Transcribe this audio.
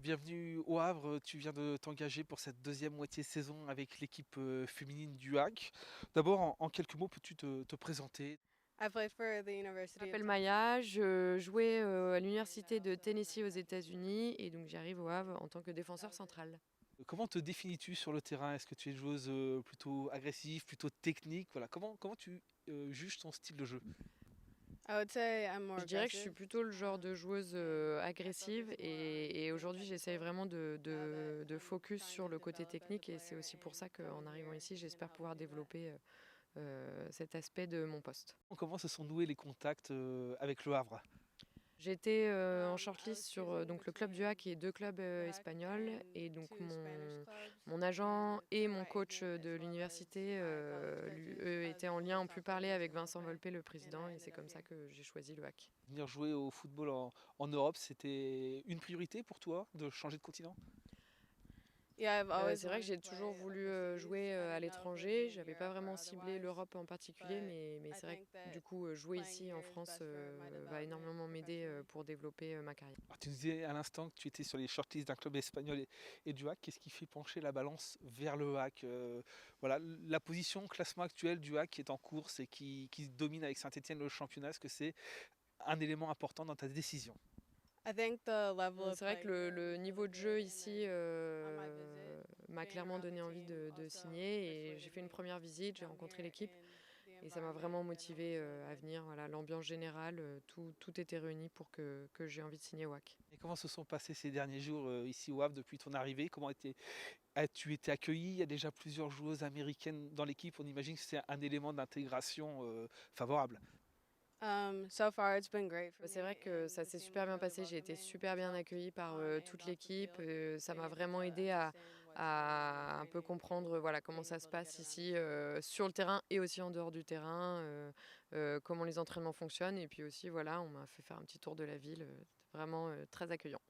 Bienvenue au Havre, tu viens de t'engager pour cette deuxième moitié saison avec l'équipe féminine du HAC. D'abord, en quelques mots, peux-tu te présenter? Je m'appelle Maya, je jouais à l'université de Tennessee aux États-Unis et donc j'arrive au Havre en tant que défenseur central. Comment te définis-tu sur le terrain? Est-ce que tu es une joueuse plutôt agressive, plutôt technique? Voilà, comment tu juges ton style de jeu? Je dirais que je suis plutôt le genre de joueuse agressive et aujourd'hui j'essaye vraiment de focus sur le côté technique et c'est aussi pour ça qu'en arrivant ici j'espère pouvoir développer cet aspect de mon poste. Comment se sont noués les contacts avec le Havre? J'étais en shortlist sur donc le club du HAC et deux clubs espagnols. Et donc mon agent et mon coach de l'université, eux, étaient en lien, ont pu parler avec Vincent Volpe, le président, et c'est comme ça que j'ai choisi le HAC. Venir jouer au football en Europe, c'était une priorité pour toi de changer de continent? C'est vrai que j'ai toujours voulu jouer à l'étranger. J'avais pas vraiment ciblé l'Europe en particulier, mais c'est vrai que du coup, jouer ici en France va énormément m'aider pour développer ma carrière. Alors, tu nous disais à l'instant que tu étais sur les shortlists d'un club espagnol et du HAC. Qu'est-ce qui fait pencher la balance vers le HAC? Voilà, la position, classement actuel du HAC qui est en course et qui domine avec Saint-Etienne le championnat, est-ce que c'est un élément important dans ta décision? C'est vrai que le niveau de jeu ici m'a clairement donné envie de signer et j'ai fait une première visite, j'ai rencontré l'équipe et ça m'a vraiment motivée à venir. Voilà, l'ambiance générale, tout était réuni pour que j'ai envie de signer au WAC. Et comment se sont passés ces derniers jours ici au Havre depuis ton arrivée? Comment as-tu été accueilli? Il y a déjà plusieurs joueuses américaines dans l'équipe. On imagine que c'est un élément d'intégration favorable. C'est vrai que ça s'est super bien passé, j'ai été super bien accueillie par toute l'équipe. Ça m'a vraiment aidé à un peu comprendre voilà, comment ça se passe ici sur le terrain et aussi en dehors du terrain, comment les entraînements fonctionnent. Et puis aussi, voilà, on m'a fait faire un petit tour de la ville, vraiment très accueillant.